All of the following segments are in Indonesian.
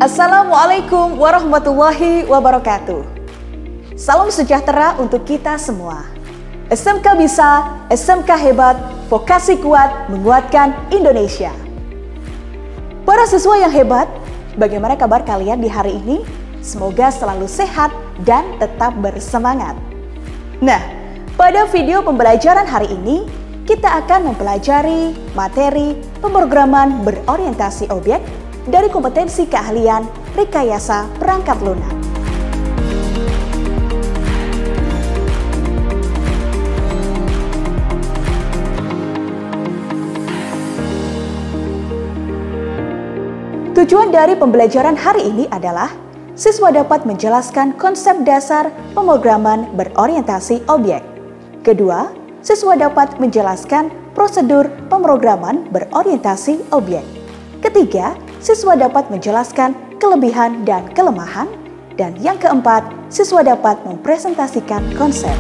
Assalamualaikum warahmatullahi wabarakatuh. Salam sejahtera untuk kita semua. SMK bisa, SMK hebat, vokasi kuat menguatkan Indonesia. Para siswa yang hebat, bagaimana kabar kalian di hari ini? Semoga selalu sehat dan tetap bersemangat. Nah, pada video pembelajaran hari ini, kita akan mempelajari materi pemrograman berorientasi objek dari kompetensi keahlian rekayasa perangkat lunak. Tujuan dari pembelajaran hari ini adalah siswa dapat menjelaskan konsep dasar pemrograman berorientasi objek. Kedua, siswa dapat menjelaskan prosedur pemrograman berorientasi objek. Ketiga, siswa dapat menjelaskan kelebihan dan kelemahan. Dan yang keempat, siswa dapat mempresentasikan konsep.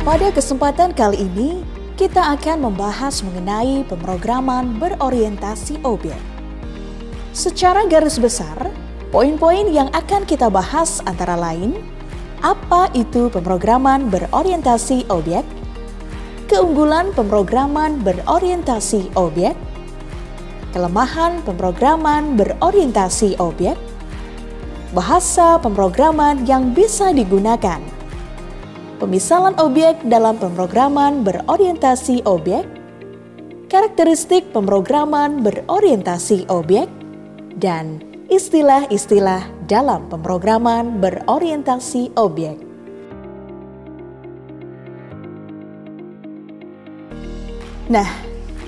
Pada kesempatan kali ini, kita akan membahas mengenai pemrograman berorientasi objek. Secara garis besar, poin-poin yang akan kita bahas antara lain, apa itu pemrograman berorientasi objek, keunggulan pemrograman berorientasi objek, kelemahan pemrograman berorientasi objek, bahasa pemrograman yang bisa digunakan, pemisalan objek dalam pemrograman berorientasi objek, karakteristik pemrograman berorientasi objek, dan istilah-istilah dalam pemrograman berorientasi objek. Nah,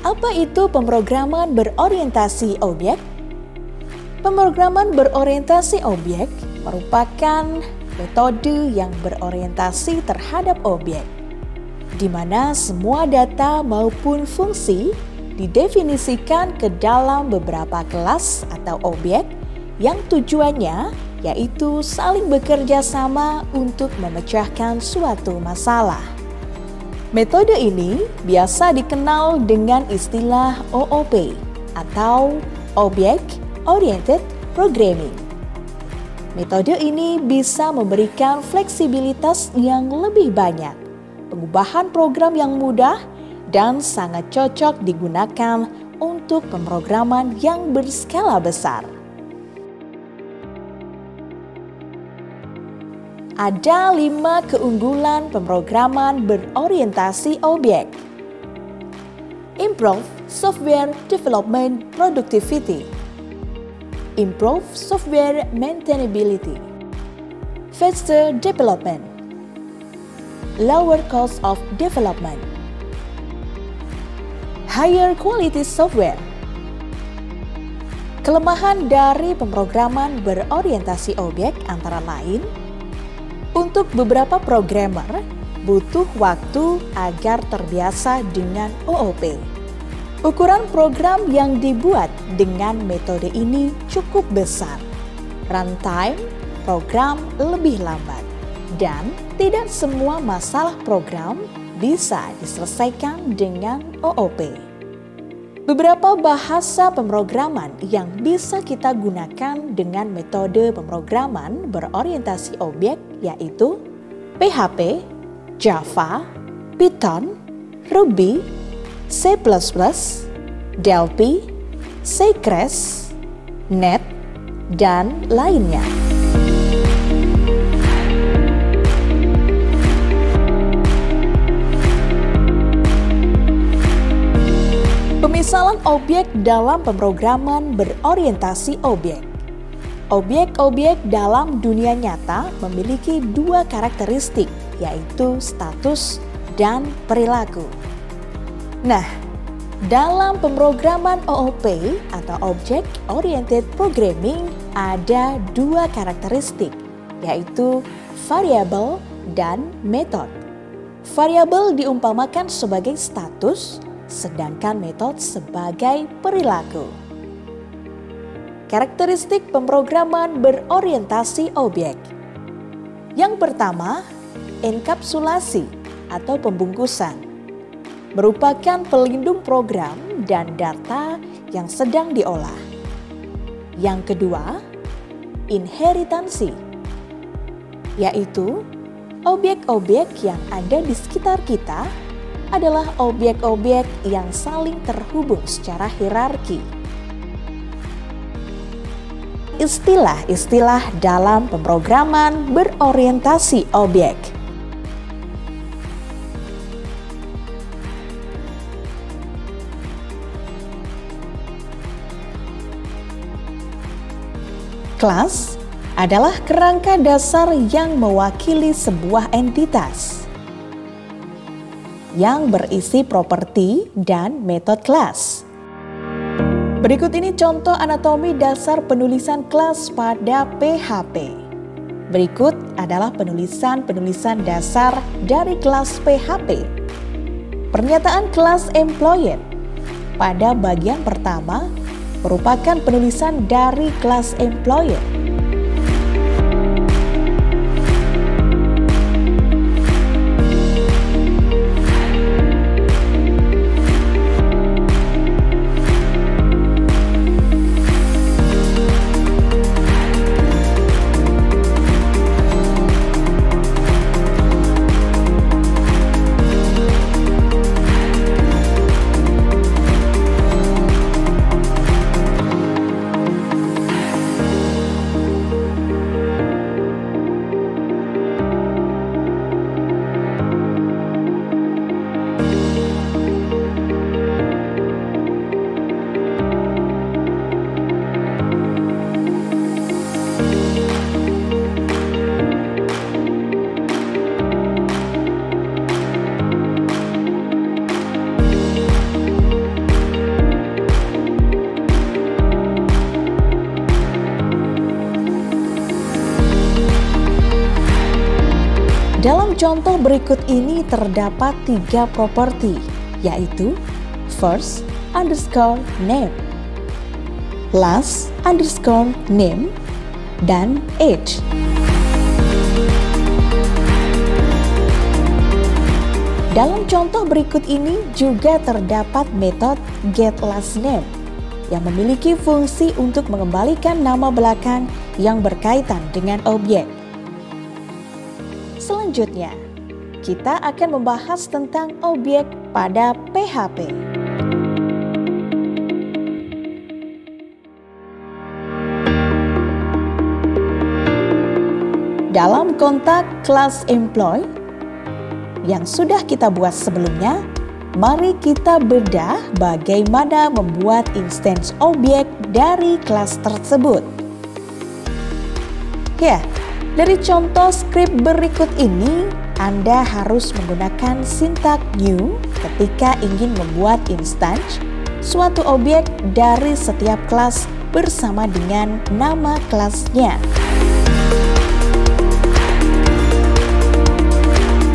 apa itu pemrograman berorientasi objek? Pemrograman berorientasi objek merupakan metode yang berorientasi terhadap objek, di mana semua data maupun fungsi didefinisikan ke dalam beberapa kelas atau objek yang tujuannya yaitu saling bekerja sama untuk memecahkan suatu masalah. Metode ini biasa dikenal dengan istilah OOP atau Object Oriented Programming. Metode ini bisa memberikan fleksibilitas yang lebih banyak, pengubahan program yang mudah, dan sangat cocok digunakan untuk pemrograman yang berskala besar. Ada 5 keunggulan pemrograman berorientasi objek. Improve software development productivity. Improve software maintainability. Faster development. Lower cost of development. Higher quality software. Kelemahan dari pemrograman berorientasi objek antara lain, untuk beberapa programmer butuh waktu agar terbiasa dengan OOP. Ukuran program yang dibuat dengan metode ini cukup besar. Runtime program lebih lambat. Dan tidak semua masalah program bisa diselesaikan dengan OOP. Beberapa bahasa pemrograman yang bisa kita gunakan dengan metode pemrograman berorientasi objek yaitu PHP, Java, Python, Ruby, C++, Delphi, C#, Net, dan lainnya. Pemisalan objek dalam pemrograman berorientasi objek. Objek-objek dalam dunia nyata memiliki 2 karakteristik, yaitu status dan perilaku. Nah, dalam pemrograman OOP atau Object Oriented Programming ada 2 karakteristik, yaitu variabel dan metode. Variabel diumpamakan sebagai status, sedangkan metode sebagai perilaku. Karakteristik pemrograman berorientasi objek. Yang pertama, enkapsulasi atau pembungkusan merupakan pelindung program dan data yang sedang diolah. Yang kedua, inheritansi, yaitu objek-objek yang ada di sekitar kita adalah objek-objek yang saling terhubung secara hierarki. Istilah-istilah dalam pemrograman berorientasi objek. Kelas adalah kerangka dasar yang mewakili sebuah entitas yang berisi properti dan metode kelas. Berikut ini contoh anatomi dasar penulisan kelas pada PHP. Berikut adalah penulisan dasar dari kelas PHP. Pernyataan kelas employee pada bagian pertama merupakan penulisan dari kelas employer. Dalam contoh berikut ini terdapat 3 properti, yaitu first underscore name, last underscore name, dan age. Dalam contoh berikut ini juga terdapat metode getLastName yang memiliki fungsi untuk mengembalikan nama belakang yang berkaitan dengan objek. Selanjutnya, kita akan membahas tentang objek pada PHP. Dalam kontak kelas employee yang sudah kita buat sebelumnya, mari kita bedah bagaimana membuat instance objek dari kelas tersebut. Ya, dari contoh skrip berikut ini, Anda harus menggunakan sintak new ketika ingin membuat instance suatu objek dari setiap kelas bersama dengan nama kelasnya.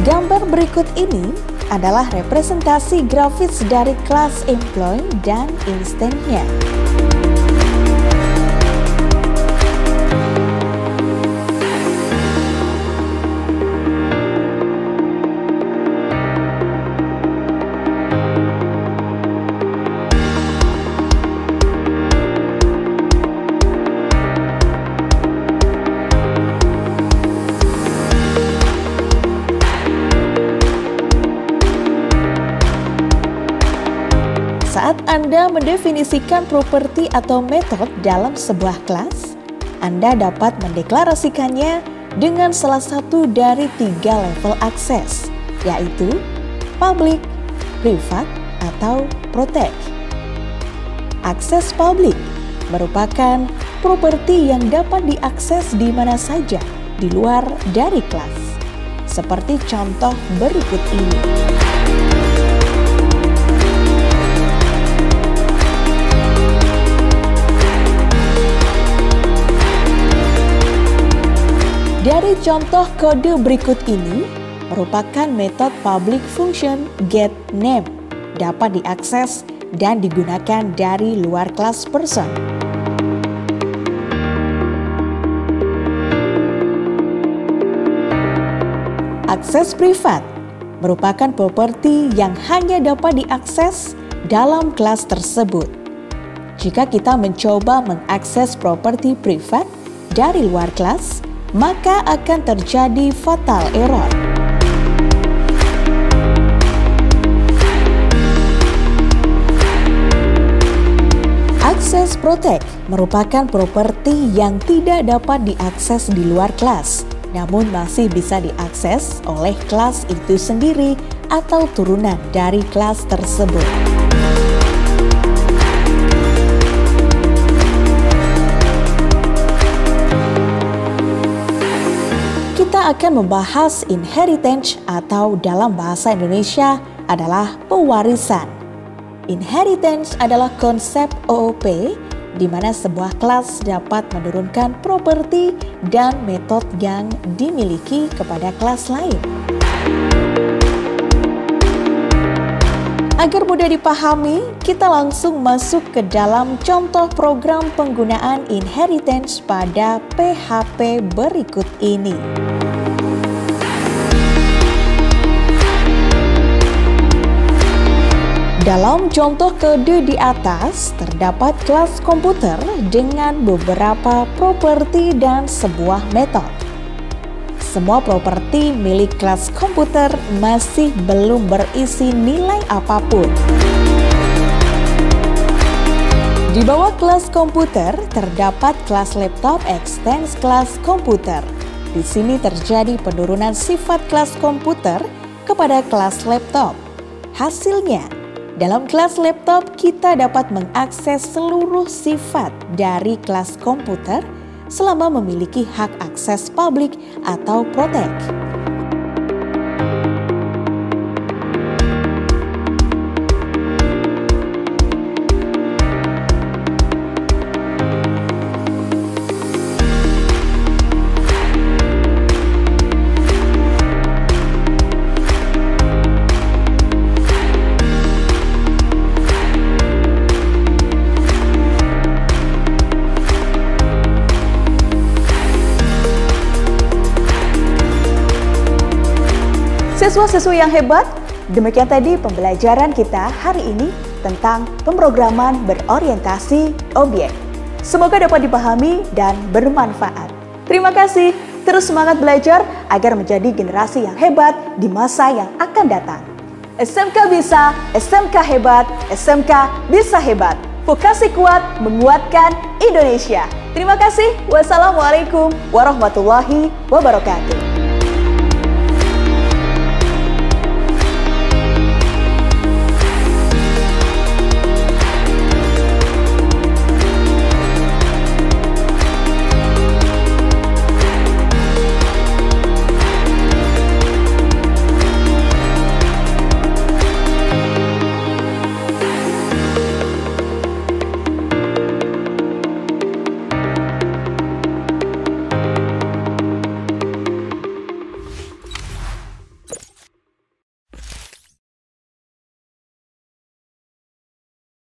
Gambar berikut ini adalah representasi grafis dari kelas employee dan instance-nya. Saat Anda mendefinisikan properti atau metode dalam sebuah kelas, Anda dapat mendeklarasikannya dengan salah satu dari 3 level akses, yaitu public, private, atau protect. Akses public merupakan properti yang dapat diakses di mana saja di luar dari kelas, seperti contoh berikut ini. Dari contoh kode berikut ini merupakan metode public function getName, dapat diakses dan digunakan dari luar kelas person. Akses privat merupakan properti yang hanya dapat diakses dalam kelas tersebut. Jika kita mencoba mengakses properti privat dari luar kelas, maka akan terjadi fatal error. Akses Protect merupakan properti yang tidak dapat diakses di luar kelas, namun masih bisa diakses oleh kelas itu sendiri atau turunan dari kelas tersebut. Kita akan membahas inheritance atau dalam bahasa Indonesia adalah pewarisan. Inheritance adalah konsep OOP di mana sebuah kelas dapat menurunkan properti dan metode yang dimiliki kepada kelas lain. Agar mudah dipahami, kita langsung masuk ke dalam contoh program penggunaan inheritance pada PHP berikut ini. Dalam contoh kode di atas, terdapat kelas komputer dengan beberapa properti dan sebuah metode. Semua properti milik kelas komputer masih belum berisi nilai apapun. Di bawah kelas komputer terdapat kelas laptop extends kelas komputer. Di sini terjadi penurunan sifat kelas komputer kepada kelas laptop. Hasilnya, dalam kelas laptop, kita dapat mengakses seluruh sifat dari kelas komputer selama memiliki hak akses publik atau protect. Siswa-siswi yang hebat, demikian tadi pembelajaran kita hari ini tentang pemrograman berorientasi objek. Semoga dapat dipahami dan bermanfaat. Terima kasih, terus semangat belajar agar menjadi generasi yang hebat di masa yang akan datang. SMK bisa, SMK hebat, SMK bisa hebat. Vokasi kuat menguatkan Indonesia. Terima kasih. Wassalamualaikum warahmatullahi wabarakatuh.